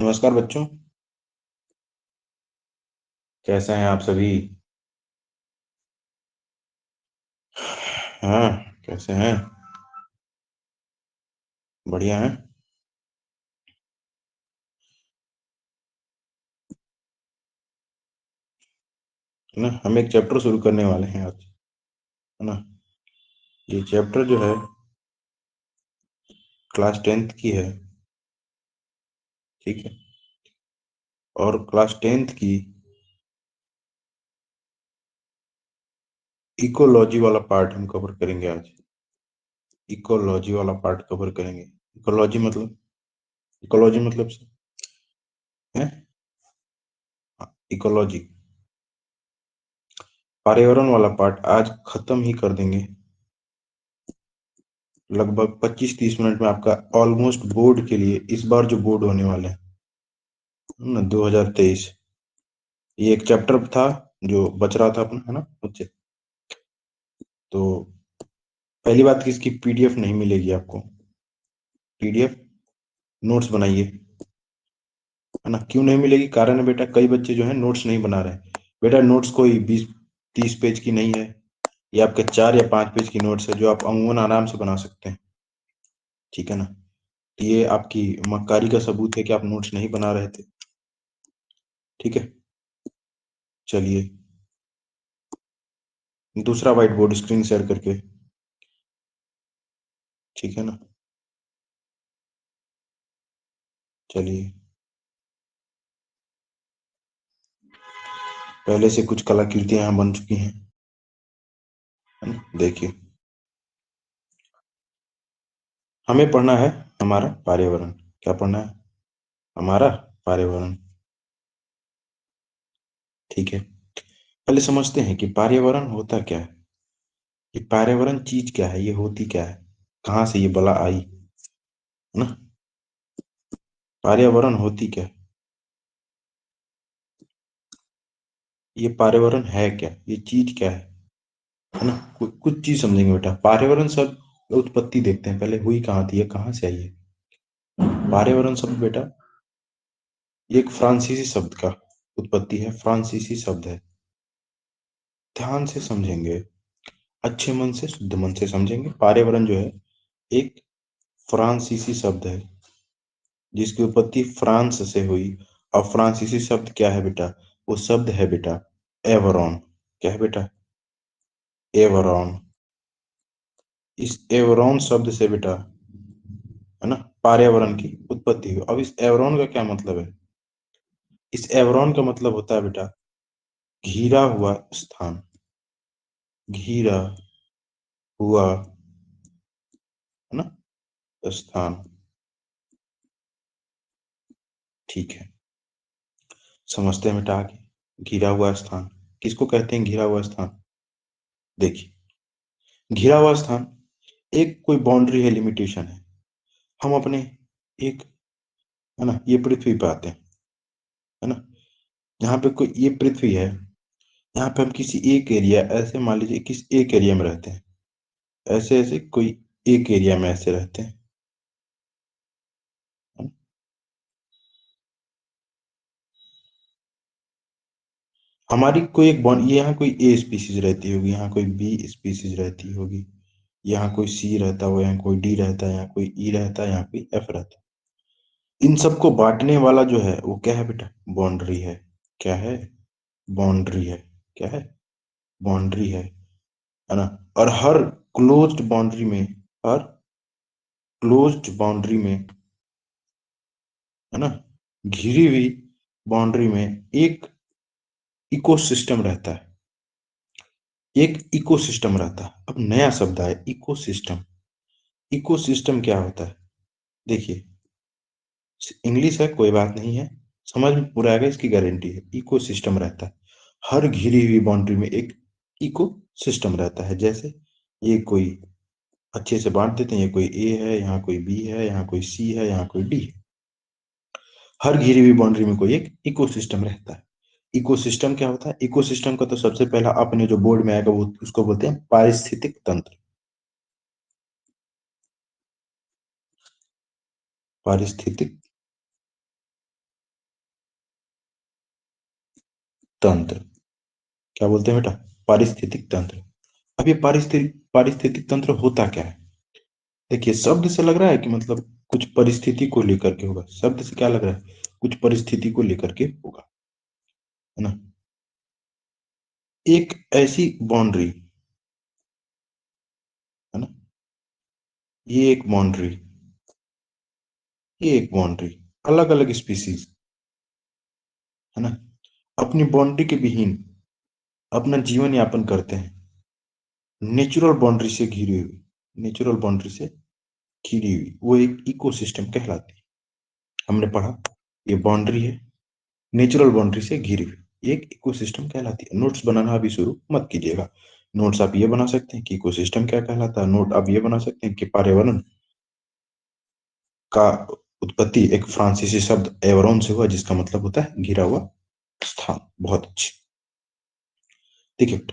नमस्कार बच्चों। कैसे हैं आप सभी? हाँ, कैसे हैं? बढ़िया हैं है ना। हम एक चैप्टर शुरू करने वाले हैं आज, है ना। ये चैप्टर जो है क्लास 10th की है। ठीक है। और क्लास 10th की इकोलॉजी वाला पार्ट हम कवर करेंगे आज। इकोलॉजी वाला पार्ट कवर करेंगे। इकोलॉजी मतलब है इकोलॉजी, पर्यावरण वाला पार्ट आज खत्म ही कर देंगे। लगभग 25-30 मिनट में आपका ऑलमोस्ट बोर्ड के लिए, इस बार जो बोर्ड होने वाले हैं ना, 2023, ये एक चैप्टर था जो बच रहा था अपना, है ना बच्चे। तो पहली बात कि इसकी पीडीएफ नहीं मिलेगी आपको। पीडीएफ नोट्स बनाइए, है ना। क्यों नहीं मिलेगी? कारण है बेटा, कई बच्चे जो है नोट्स नहीं बना रहे हैं। बेटा नोट्स कोई 20-30 पेज की नहीं है। ये आपके 4 या 5 पेज की नोट्स है जो आप अमूमन आराम से बना सकते हैं। ठीक है ना। ये आपकी मक्कारी का सबूत है कि आप नोट्स नहीं बना रहे थे। ठीक है। चलिए, दूसरा व्हाइट बोर्ड स्क्रीन शेयर करके। ठीक है ना। चलिए, पहले से कुछ कलाकृतियां यहाँ बन चुकी हैं, है ना। देखिए, हमें पढ़ना है हमारा पर्यावरण। क्या पढ़ना है? हमारा पर्यावरण। ठीक है। पहले समझते हैं कि पर्यावरण होता क्या है। ये पर्यावरण चीज क्या है, ये होती क्या है, कहाँ से ये बला आई, है ना। पर्यावरण होती क्या है, ये पर्यावरण है क्या, ये चीज क्या है ना। कुछ चीज समझेंगे बेटा। पर्यावरण शब्द उत्पत्ति देखते हैं पहले, हुई कहाँ थी, ये कहाँ से आई है। पर्यावरण शब्द बेटा, ये एक फ्रांसीसी शब्द का उत्पत्ति है, फ्रांसीसी शब्द है। ध्यान से समझेंगे, अच्छे मन से, शुद्ध मन से समझेंगे। पर्यावरण जो है एक फ्रांसीसी शब्द है जिसकी उत्पत्ति फ्रांस से हुई। और फ्रांसीसी शब्द क्या है बेटा? वो शब्द है बेटा एवरॉन। क्या है बेटा? एवरॉन। इस एवरॉन शब्द से बेटा, है ना, पर्यावरण की उत्पत्ति हुई। अब इस एवरॉन का क्या मतलब है? इस एवरॉन का मतलब होता है बेटा घिरा हुआ स्थान। घिरा हुआ, है ना, स्थान। ठीक है, समझते हैं बेटा आगे। घिरा हुआ स्थान किसको कहते हैं? घिरा हुआ स्थान, देखिए, घिरा हुआ स्थान एक कोई बाउंड्री है, लिमिटेशन है। हम अपने एक, है ना, ये पृथ्वी पे आते हैं, है ना। यहाँ पे कोई ये पृथ्वी है, यहाँ पे हम किसी एक एरिया, ऐसे मान लीजिए किस एक एरिया में रहते हैं। ऐसे ऐसे कोई एक एरिया में ऐसे रहते हैं, है ना? हमारी कोई एक बॉन्ड, ये यहाँ कोई ए स्पीसीज रहती होगी, यहाँ कोई बी स्पीसीज रहती होगी, यहाँ कोई सी रहता हो, यहाँ कोई डी रहता है, यहाँ कोई ई रहता है, यहाँ कोई एफ रहता है। इन सबको बांटने वाला जो है वो क्या है बेटा? बाउंड्री है। क्या है? बाउंड्री है। क्या है? बाउंड्री है ना। और हर क्लोज्ड बाउंड्री में, हर क्लोज्ड बाउंड्री में, है ना, घिरी हुई बाउंड्री में एक इकोसिस्टम रहता है। एक इकोसिस्टम रहता है। अब नया शब्द आया, इकोसिस्टम। इकोसिस्टम क्या होता है? देखिए, इंग्लिश है कोई बात नहीं है, समझ में पूरा आएगा, इसकी गारंटी है। इकोसिस्टम रहता है, हर घिरी हुई बाउंड्री में एक इको सिस्टम रहता है। जैसे ये कोई अच्छे से बांट देते हैं, ये कोई ए है, यहाँ कोई बी है, यहाँ कोई सी है, यहाँ कोई डी है। हर घिरी हुई बाउंड्री में कोई एक इकोसिस्टम रहता है। इकोसिस्टम क्या होता है? इकोसिस्टम का तो सबसे पहला अपने जो बोर्ड में आएगा वो उसको बोलते हैं पारिस्थितिक तंत्र। पारिस्थितिक तंत्र। क्या बोलते हैं बेटा? पारिस्थितिक तंत्र। अब ये पारिस्थितिक तंत्र होता क्या है? देखिए, शब्द से लग रहा है कि मतलब कुछ परिस्थिति को लेकर के होगा। शब्द से क्या लग रहा है? कुछ परिस्थिति को लेकर के होगा, है ना। एक ऐसी बाउंड्री, है ना, ये एक बाउंड्री, ये एक बाउंड्री, अलग अलग स्पीसीज, है ना, अपनी बाउंड्री के विहीन अपना जीवन यापन करते हैं, नेचुरल बाउंड्री से घिरी हुई, नेचुरल बाउंड्री से घिरी हुई, वो एक इकोसिस्टम कहलाती है। हमने पढ़ा, ये बाउंड्री है, नेचुरल बाउंड्री से घिरी हुई, एक इकोसिस्टम कहलाती है। नोट्स बनाना अभी शुरू मत कीजिएगा। नोट्स आप ये बना सकते हैं कि इकोसिस्टम क्या कहलाता है, नोट आप ये बना सकते हैं कि पर्यावरण का उत्पत्ति एक फ्रांसीसी शब्द एवरोन से हुआ, जिसका मतलब होता है घिरा हुआ स्थान। बहुत अच्छी। देखिए,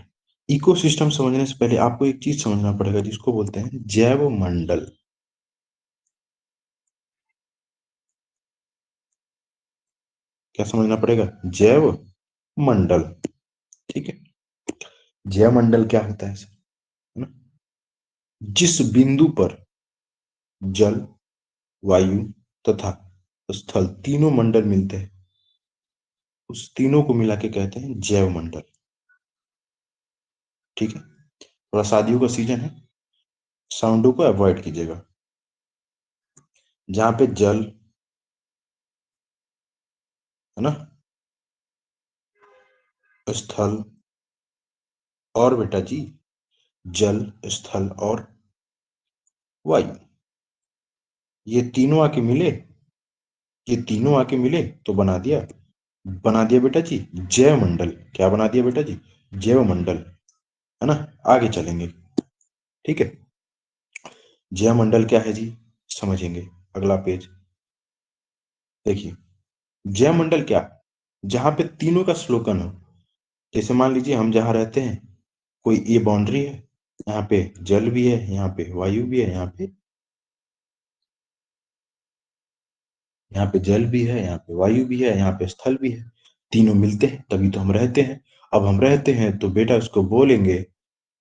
इकोसिस्टम समझने से पहले आपको एक चीज समझना पड़ेगा जिसको बोलते हैं जैव मंडल। क्या समझना पड़ेगा? जैव मंडल। ठीक है। जैव मंडल क्या होता है सर? है ना, जिस बिंदु पर जल, वायु तथा स्थल तीनों मंडल मिलते हैं, उस तीनों को मिला के कहते हैं जैव मंडल। ठीक है। थोड़ा शादियों का सीजन है, साउंडों को अवॉइड कीजिएगा। जहां पे जल, है ना, स्थल और बेटा जी, जल, स्थल और वायु, ये तीनों आके मिले, ये तीनों आके मिले तो बना दिया बेटा जी जैव मंडल। क्या बना दिया बेटा जी? जैव मंडल, है ना। आगे चलेंगे। ठीक है। जैव मंडल क्या है जी? समझेंगे। अगला पेज देखिए। जैव मंडल क्या? जहां पे तीनों का श्लोकन हो। जैसे मान लीजिए हम जहां रहते हैं, कोई ये बाउंड्री है, यहाँ पे जल भी है, यहाँ पे वायु भी है, यहाँ पे जल भी है, यहाँ पे वायु भी है, यहाँ पे स्थल भी है। तीनों मिलते हैं तभी तो हम रहते हैं। अब हम रहते हैं तो बेटा उसको बोलेंगे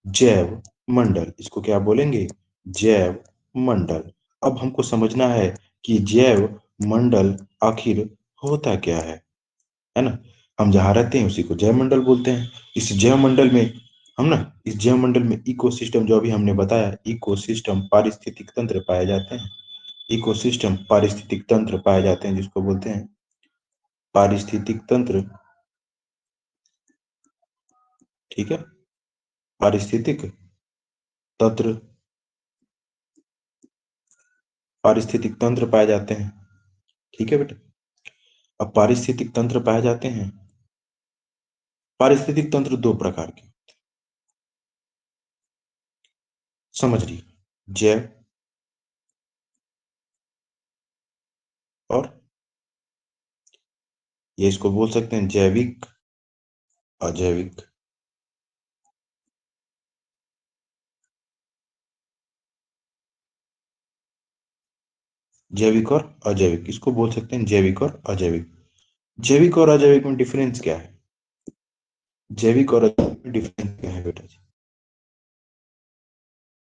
जैव मंडल। इसको क्या बोलेंगे? जैव मंडल। अब हमको समझना है कि जैव मंडल आखिर होता क्या है ना। हम जहाँ रहते हैं उसी को जैव मंडल बोलते हैं। इस जैव मंडल में हम ना, इस जैव मंडल में इकोसिस्टम, जो अभी हमने बताया, इकोसिस्टम पारिस्थितिक तंत्र पाए जाते हैं। इकोसिस्टम पारिस्थितिक तंत्र पाए जाते हैं, जिसको बोलते हैं पारिस्थितिक तंत्र। ठीक है। पारिस्थितिक तंत्र, पारिस्थितिक तंत्र पाए जाते हैं। ठीक है बेटा। अब पारिस्थितिक तंत्र पाए जाते हैं। पारिस्थितिक तंत्र दो प्रकार के, समझ रही, जैव और, ये इसको बोल सकते हैं जैविक, अजैविक। जैविक और अजैविक, इसको बोल सकते हैं जैविक और अजैविक। जैविक और अजैविक में डिफरेंस क्या है? जैविक और अजैविक में डिफरेंस क्या है बेटा जी?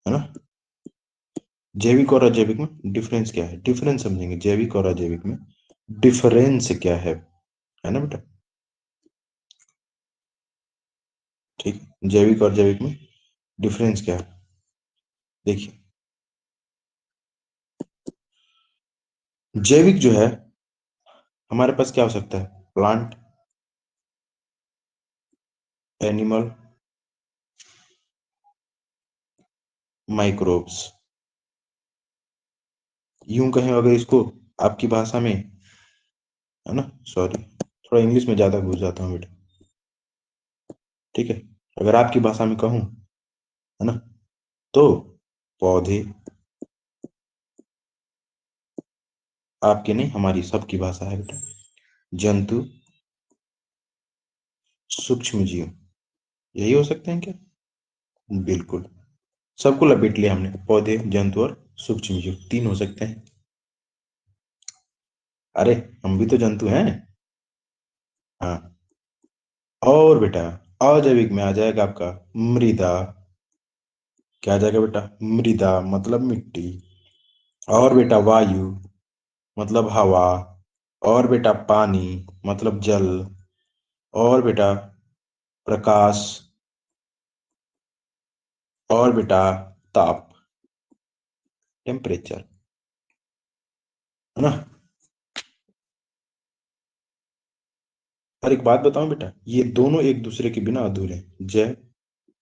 है ना, जैविक और अजैविक में डिफरेंस क्या है? डिफरेंस समझेंगे, जैविक और अजैविक में डिफरेंस क्या है ना बेटा। ठीक है। जैविक और जैविक में डिफरेंस क्या है? देखिए, जैविक जो है, हमारे पास क्या हो सकता है? Plant, animal, microbes. यूं कहें अगर इसको आपकी भाषा में, है ना, सॉरी, थोड़ा इंग्लिश में ज्यादा घुस जाता हूँ बेटा। ठीक है। अगर आपकी भाषा में कहूँ, है ना, तो पौधे, आपकी नहीं हमारी सबकी भाषा है बेटा, जंतु, सूक्ष्म जीव, यही हो सकते हैं क्या? बिल्कुल, सबको लपेट लिया हमने, पौधे, जंतु और सूक्ष्म जीव, तीन हो सकते हैं। अरे हम भी तो जंतु हैं। हाँ। और बेटा अजैविक में आ जाएगा आपका मृदा। क्या आ जाएगा बेटा? मृदा मतलब मिट्टी। और बेटा वायु मतलब हवा। और बेटा पानी मतलब जल। और बेटा प्रकाश। और बेटा ताप, टेम्परेचर, है ना? और एक बात बताऊं बेटा, ये दोनों एक दूसरे के बिना अधूरे हैं। जैव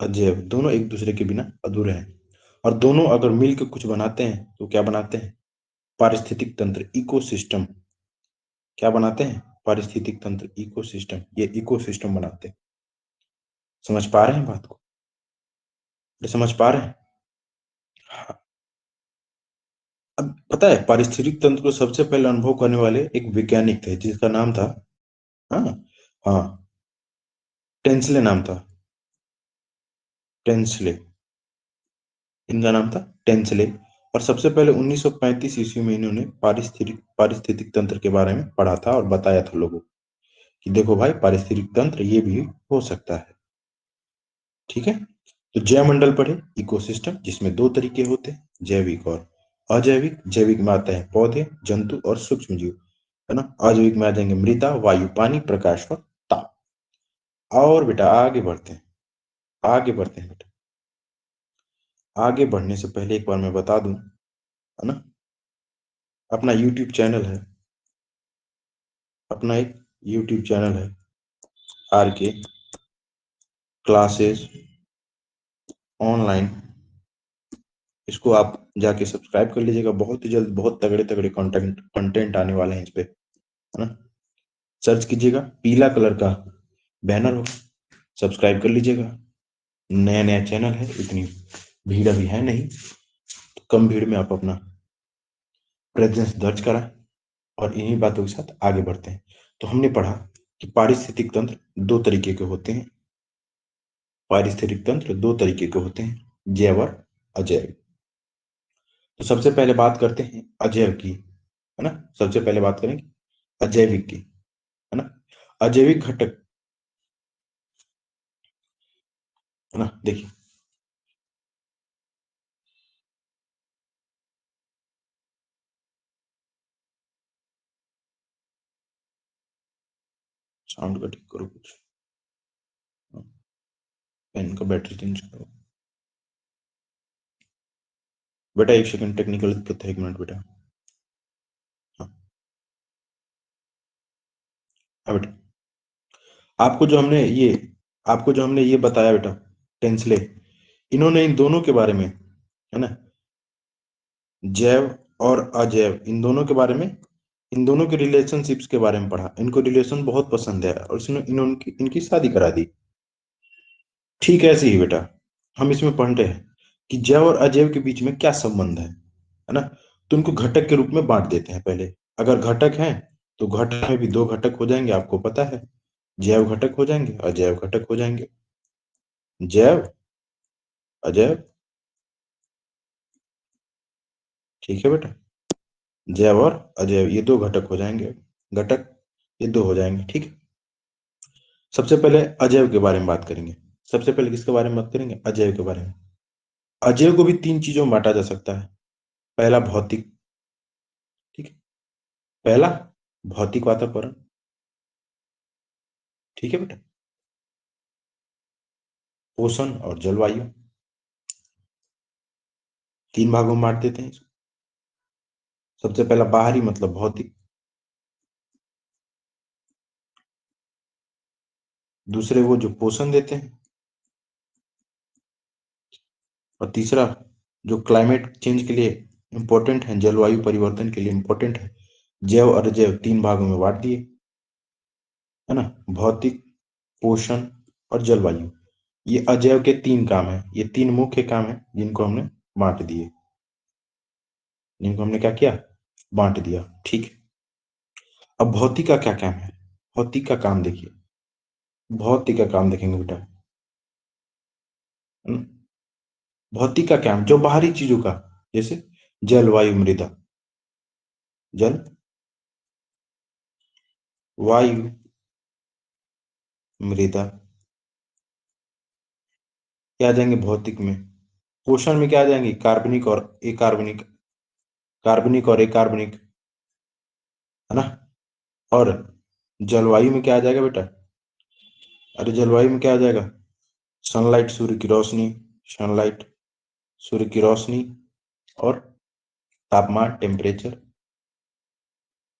अजैव दोनों एक दूसरे के बिना अधूरे हैं। और दोनों अगर मिलकर कुछ बनाते हैं तो क्या बनाते हैं? पारिस्थितिक तंत्र, इकोसिस्टम। क्या बनाते हैं? पारिस्थितिक तंत्र, इकोसिस्टम। ये इकोसिस्टम बनाते हैं। समझ पा रहे हैं बात को? ये समझ पा रहे हैं? हाँ। अब पता है, पारिस्थितिक तंत्र को सबसे पहले अनुभव करने वाले एक वैज्ञानिक थे जिसका नाम था, हाँ हाँ, टेंसले नाम था। टेंसले, इनका नाम था टेंसले। और सबसे पहले 1935 ईस्वी में इन्होंने पारिस्थितिक तंत्र के बारे में पढ़ा था और बताया था लोगों को कि देखो भाई, पारिस्थितिक तंत्र ये भी हो सकता है। ठीक है। तो जैवमंडल पढ़े, इकोसिस्टम, जिसमें दो तरीके होते हैं, जैविक और अजैविक। जैविक में आते हैं पौधे, जंतु और सूक्ष्म जीव, है ना? अजैविक में आ जाएंगे मृदा, वायु, पानी, प्रकाश और ताप। और बेटा आगे बढ़ते हैं, आगे बढ़ते हैं बेटा। आगे बढ़ने से पहले एक बार मैं बता दूं, है ना, अपना यूट्यूब चैनल है, अपना एक यूट्यूब चैनल है, आर के क्लासेस ऑनलाइन। इसको आप जाके सब्सक्राइब कर लीजिएगा। बहुत ही जल्द बहुत तगड़े तगड़े कंटेंट कंटेंट आने वाले हैं इस पे, है ना? सर्च कीजिएगा, पीला कलर का बैनर होगा, सब्सक्राइब कर लीजिएगा। नया नया चैनल है, इतनी भीड़ अभी है नहीं, तो कम भीड़ में आप अपना प्रेजेंस दर्ज कराएं। और इन्हीं बातों के साथ आगे बढ़ते हैं। तो हमने पढ़ा कि पारिस्थितिक तंत्र दो तरीके के होते हैं। पारिस्थितिक तंत्र दो तरीके के होते हैं, जैव और अजैव। तो सबसे पहले बात करते हैं अजैव की, है ना? सबसे पहले बात करेंगे अजैविक की, है ना? अजैविक घटक, है ना, देखिए। साउंड का ठीक करो कुछ, पेन का बैटरी चेंज करो। बेटा एक सेकंड, टेक्निकल दिक्कत है, एक मिनट बेटा। हाँ, हाँ बेटा। आपको जो हमने ये आपको जो हमने ये बताया बेटा, टेंसले, इन्होंने इन दोनों के बारे में, है ना, जैव और अजैव, इन दोनों के बारे में, इन दोनों के रिलेशनशिप्स के बारे में पढ़ा। इनको रिलेशन बहुत पसंद है और इन्होंने इनकी शादी करा दी। ठीक ऐसे ही बेटा हम इसमें पढ़ रहे हैं कि जैव और अजैव के बीच में क्या संबंध है ना? तो इनको घटक के रूप में बांट देते हैं पहले। अगर घटक हैं तो घटक में भी दो घटक हो जाएंगे, आपको पता है। जैव घटक हो जाएंगे, अजैव घटक हो जाएंगे। जैव, अजैव, ठीक है बेटा। जैव और अजैव ये दो घटक हो जाएंगे, घटक ये दो हो जाएंगे, ठीक है। सबसे पहले अजैव के बारे में बात करेंगे। सबसे पहले किसके बारे में बात करेंगे? अजैव के बारे में। अजैव को भी तीन चीजों में बांटा जा सकता है। पहला भौतिक, ठीक है, पहला भौतिक वातावरण, ठीक है बेटा। पोषण और जलवायु, तीन भागों में बांट देते हैं इसको। सबसे पहला बाहरी मतलब भौतिक, दूसरे वो जो पोषण देते हैं, और तीसरा जो क्लाइमेट चेंज के लिए इंपॉर्टेंट है, जलवायु परिवर्तन के लिए इंपॉर्टेंट है। जैव और अजैव तीन भागों में बांट दिए, है ना? भौतिक, पोषण और जलवायु। ये अजैव के तीन काम है, ये तीन मुख्य काम है जिनको हमने बांट दिए, जिनको हमने क्या किया? बांट दिया, ठीक है। अब भौतिक का क्या काम है? भौतिक का काम देखिए, भौतिक का काम देखेंगे बेटा, है ना? भौतिक का काम जो बाहरी चीजों का, जैसे जलवायु, मृदा, जल, वायु, मृदा। क्या आ जाएंगे भौतिक में? पोषण में क्या आ जाएंगे? कार्बनिक और अकार्बनिक, कार्बनिक और अकार्बनिक, है ना। और जलवायु में क्या आ जाएगा बेटा? अरे जलवायु में क्या आ जाएगा? सनलाइट, सूर्य की रोशनी, सनलाइट, सूर्य की रोशनी, और तापमान, टेम्परेचर,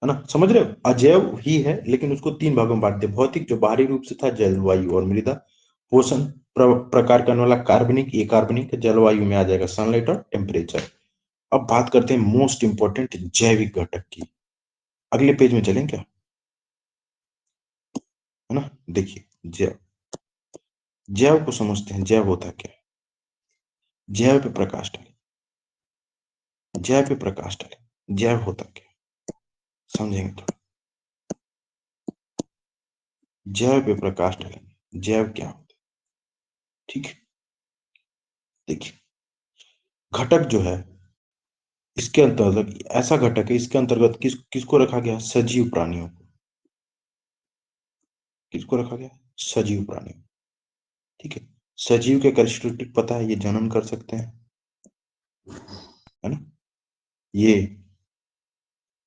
है ना। समझ रहे हो? अजैव ही है लेकिन उसको तीन भागों में बांट दिया। भौतिक जो बाहरी रूप से था, जलवायु और मृदा। पोषण प्रकार करने वाला कार्बनिक, ये कार्बनिक। जलवायु में आ जाएगा सनलाइट और टेम्परेचर। अब बात करते हैं मोस्ट इंपॉर्टेंट जैविक घटक की। अगले पेज में चलें क्या? है ना। देखिए जैव, जैव को समझते हैं। जैव होता क्या? जैव पे प्रकाश डालें, जैव पे प्रकाश डालें। जैव होता क्या, समझेंगे थोड़ा। जैव पे प्रकाश डालेंगे, जैव क्या होता है। ठीक है। देखिए घटक जो है, इसके अंतर्गत ऐसा घटक है, इसके अंतर्गत किसको रखा गया? सजीव प्राणियों को। किसको रखा गया? सजीव प्राणियों। ठीक है। सजीव के कैरेक्टरिस्टिक पता है, ये जनन कर सकते हैं, है ना। ये,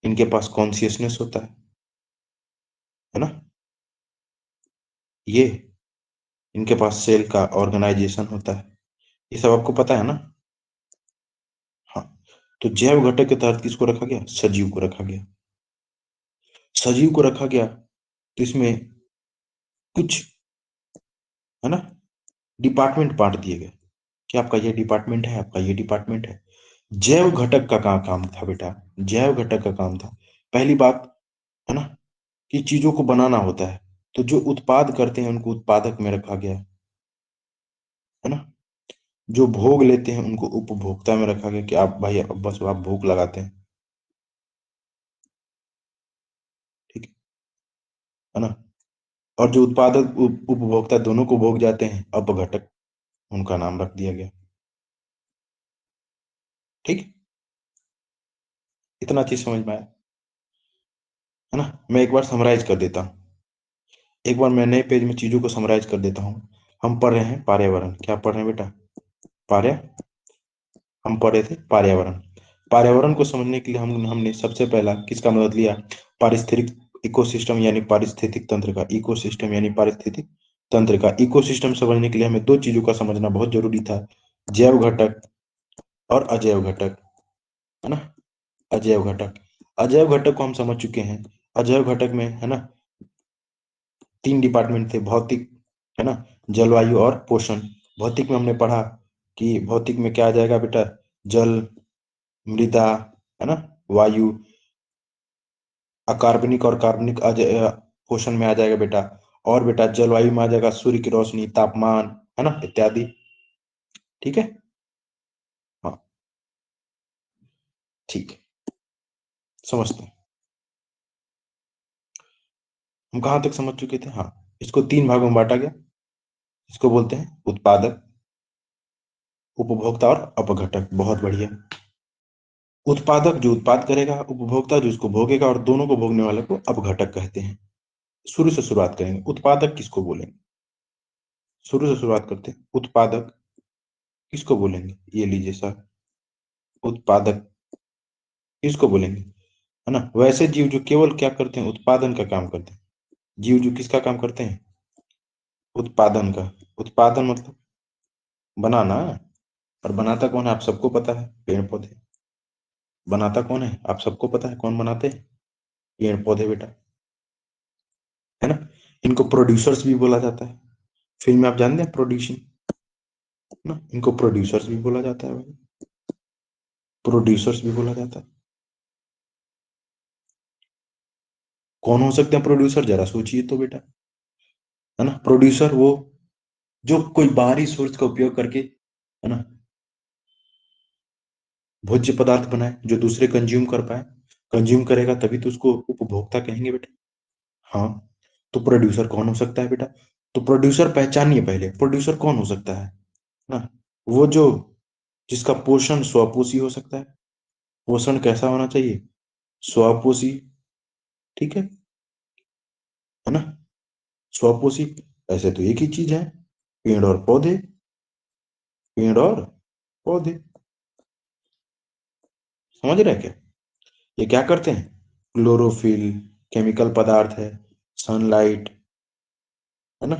इनके पास कॉन्सियसनेस होता है ना। ये, इनके पास सेल का ऑर्गेनाइजेशन होता है। ये सब आपको पता है ना। हाँ। तो जैव घटक के तहत किसको रखा गया? सजीव को रखा गया। सजीव को रखा गया तो इसमें कुछ, है ना, डिपार्टमेंट बांट दिए गए कि आपका ये डिपार्टमेंट है, आपका ये डिपार्टमेंट है। जैव घटक का काम था बेटा, जैव घटक का काम था, पहली बात, है ना, कि चीजों को बनाना होता है। तो जो उत्पाद करते हैं उनको उत्पादक में रखा गया, है ना। जो भोग लेते हैं उनको उपभोक्ता में रखा गया कि आप भाई अब बस आप भोग लगाते हैं। ठीक है ना। और जो उत्पादक उपभोक्ता दोनों को भोग जाते हैं, अपघटक, उनका नाम रख दिया गया। ठीक। इतना चीज समझ में आया, है ना। मैं एक बार समराइज कर देता हूँ, एक बार मैं नए पेज में चीजों को समराइज कर देता हूँ। हम पढ़ रहे हैं पर्यावरण। क्या पढ़ रहे हैं बेटा? पर्या हम पढ़ रहे थे पर्यावरण। पर्यावरण को समझने के लिए हमने सबसे पहला किसका मदद लिया? पारिस्थितिक इकोसिस्टम यानी पारिस्थितिक तंत्र का। इकोसिस्टम यानी पारिस्थितिक तंत्र का। इकोसिस्टम समझने के लिए हमें दो चीजों का समझना बहुत जरूरी था, जैव घटक और अजैव घटक, है ना। अजैव घटक, अजैव घटक को हम समझ चुके हैं। अजैव घटक में, है ना, तीन डिपार्टमेंट थे, भौतिक, है ना, जलवायु और पोषण। भौतिक में हमने पढ़ा कि भौतिक में क्या आ जाएगा बेटा? जल, मृदा, है ना, वायु। अकार्बनिक और कार्बनिक पोषण में आ जाएगा बेटा। और बेटा जलवायु में आ जाएगा सूर्य की रोशनी, तापमान, है ना, इत्यादि। ठीक है। हाँ। ठीक है, समझते हैं। हम कहाँ तक समझ चुके थे? हाँ, इसको तीन भागों में बांटा गया। इसको बोलते हैं उत्पादक, उपभोक्ता और अपघटक। बहुत बढ़िया। उत्पादक जो उत्पाद करेगा, उपभोक्ता जो उसको भोगेगा, और दोनों को भोगने वाले को अपघटक कहते हैं। शुरू से शुरुआत करेंगे। उत्पादक किसको बोलेंगे? शुरू से शुरुआत करते हैं। उत्पादक किसको बोलेंगे? ये लीजिए सर, उत्पादक किसको बोलेंगे, है ना। वैसे जीव जो केवल क्या करते हैं? उत्पादन का काम करते हैं। जीव जो किसका काम करते हैं? उत्पादन का। उत्पादन मतलब बनाना। और बनाता कौन है? आप सबको पता है, पेड़ पौधे। बनाता कौन है? आप सबको पता है, कौन बनाते हैं? पेड़ पौधे बेटा, है ना। इनको प्रोड्यूसर्स भी बोला जाता है। फिल्म में आप जानते हैं प्रोड्यूसिंग, ना, इनको प्रोड्यूसर्स भी बोला जाता है भाई, प्रोड्यूसर्स भी बोला जाता है। कौन हो सकते हैं प्रोड्यूसर? जरा सोचिए तो बेटा, है ना। प्रोड्यूसर वो जो कोई बाहरी सोर्स का उपयोग करके, है ना, भोज्य पदार्थ बनाए जो दूसरे कंज्यूम कर पाए। कंज्यूम करेगा तभी तो उसको उपभोक्ता कहेंगे बेटा। हाँ। तो प्रोड्यूसर कौन हो सकता है बेटा? तो प्रोड्यूसर पहचानिए पहले, प्रोड्यूसर कौन हो सकता है ना। वो जो, जिसका पोषण स्वपोषी हो सकता है। पोषण कैसा होना चाहिए? स्वपोषी। ठीक है ना, स्वपोषी। ऐसे तो एक ही चीज है, पेड़ और पौधे, पेड़ और पौधे। समझ रहे हैं क्या? ये क्या करते हैं? क्लोरोफिल केमिकल पदार्थ है, सनलाइट है ना,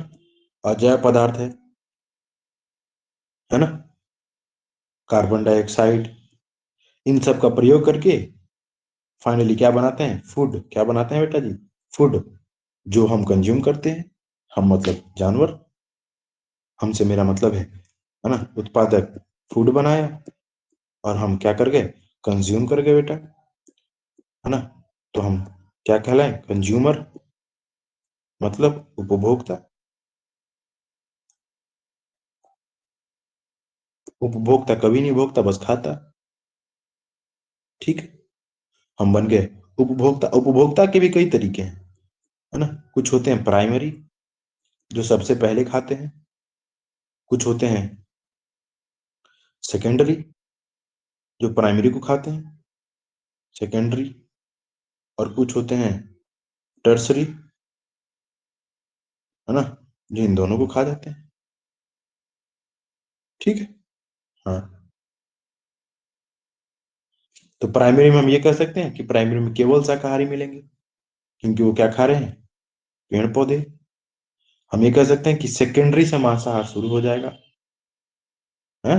अजैव पदार्थ है ना, कार्बन डाइऑक्साइड, इन सब का प्रयोग करके फाइनली क्या बनाते हैं? फूड। क्या बनाते हैं बेटा जी? फूड। जो हम कंज्यूम करते हैं, हम मतलब जानवर, हमसे मेरा मतलब है ना, उत्पादक फूड बनाया, और हम क्या कर गए? कंज्यूम कर गए बेटा, है ना। तो हम क्या कहलाए? कंज्यूमर, मतलब उपभोक्ता। उपभोक्ता कभी नहीं भोगता, बस खाता। ठीक है, हम बन गए उपभोक्ता। उपभोक्ता के भी कई तरीके हैं, है ना। कुछ होते हैं प्राइमरी, जो सबसे पहले खाते हैं। कुछ होते हैं सेकेंडरी, जो प्राइमरी को खाते हैं, सेकेंडरी। और कुछ होते हैं टर्सरी, है ना, जो इन दोनों को खा जाते हैं। ठीक है। हाँ, तो प्राइमरी में हम ये कह सकते हैं कि प्राइमरी में केवल शाकाहारी मिलेंगे, क्योंकि वो क्या खा रहे हैं? पेड़ पौधे। हम ये कह सकते हैं कि सेकेंडरी से मांसाहार शुरू हो जाएगा, है।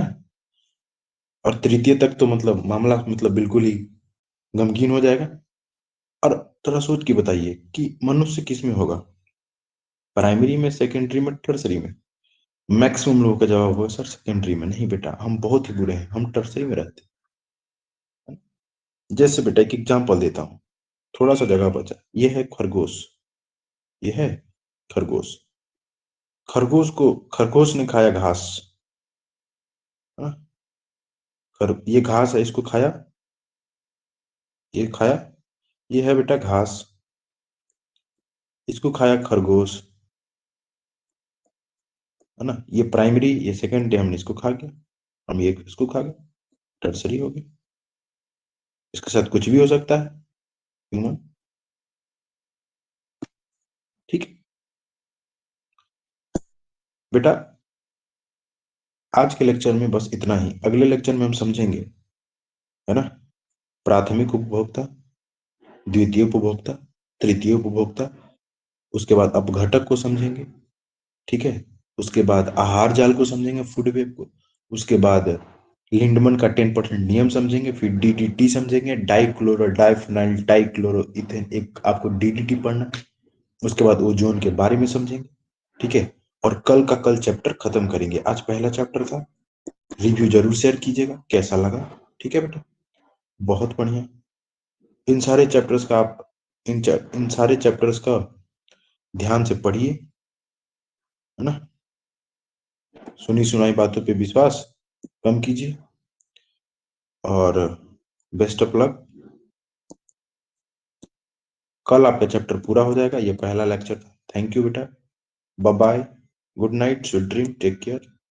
और तृतीय तक तो मतलब मामला मतलब बिल्कुल ही गमगीन हो जाएगा। और थोड़ा सोच के बताइए कि मनुष्य किस में होगा? प्राइमरी में, सेकेंडरी में, टर्सरी में? मैक्सिमम लोगों का जवाब होगा सर सेकेंडरी में। नहीं बेटा, हम बहुत ही बुरे हैं, हम टर्सरी में रहते हैं। जैसे बेटा एक एग्जांपल देता हूँ, थोड़ा सा जगह बचा। ये है खरगोश, ये है खरगोश। खरगोश ने खाया घास, हाँ? ये घास है, इसको खाया, ये खाया, ये है बेटा घास, इसको खाया खरगोश, है ना। ये प्राइमरी, ये सेकेंडरी, हमने इसको खा गया, हम ये इसको खा गए, टर्सरी हो गई। इसके साथ कुछ भी हो सकता है, ह्यूमन। ठीक है बेटा, आज के लेक्चर में बस इतना ही। अगले लेक्चर में हम समझेंगे, है ना, प्राथमिक उपभोक्ता, द्वितीय उपभोक्ता, तृतीय उपभोक्ता। उसके बाद अपघटक को समझेंगे, ठीक है। उसके बाद आहार जाल को समझेंगे, फूड वेब को। उसके बाद लिंडमन का 10% नियम समझेंगे। फिर डीडीटी समझेंगे, डाइक्लोरो डाइफिनाइल डाइक्लोरो इथेन, एक आपको डीडीटी पढ़ना है। उसके बाद ओजोन के बारे में समझेंगे, ठीक है। और कल का कल चैप्टर खत्म करेंगे। आज पहला चैप्टर था, रिव्यू जरूर शेयर कीजिएगा कैसा लगा। ठीक है बेटा, बहुत बढ़िया। इन सारे चैप्टर्स का आप इन सारे चैप्टर्स का ध्यान से पढ़िए, है ना। सुनी सुनाई बातों पे विश्वास कम कीजिए, और बेस्ट ऑफ लक। कल आपका चैप्टर पूरा हो जाएगा, ये पहला लेक्चर था। थैंक यू बेटा, bye bye, good night, sweet dream, take care.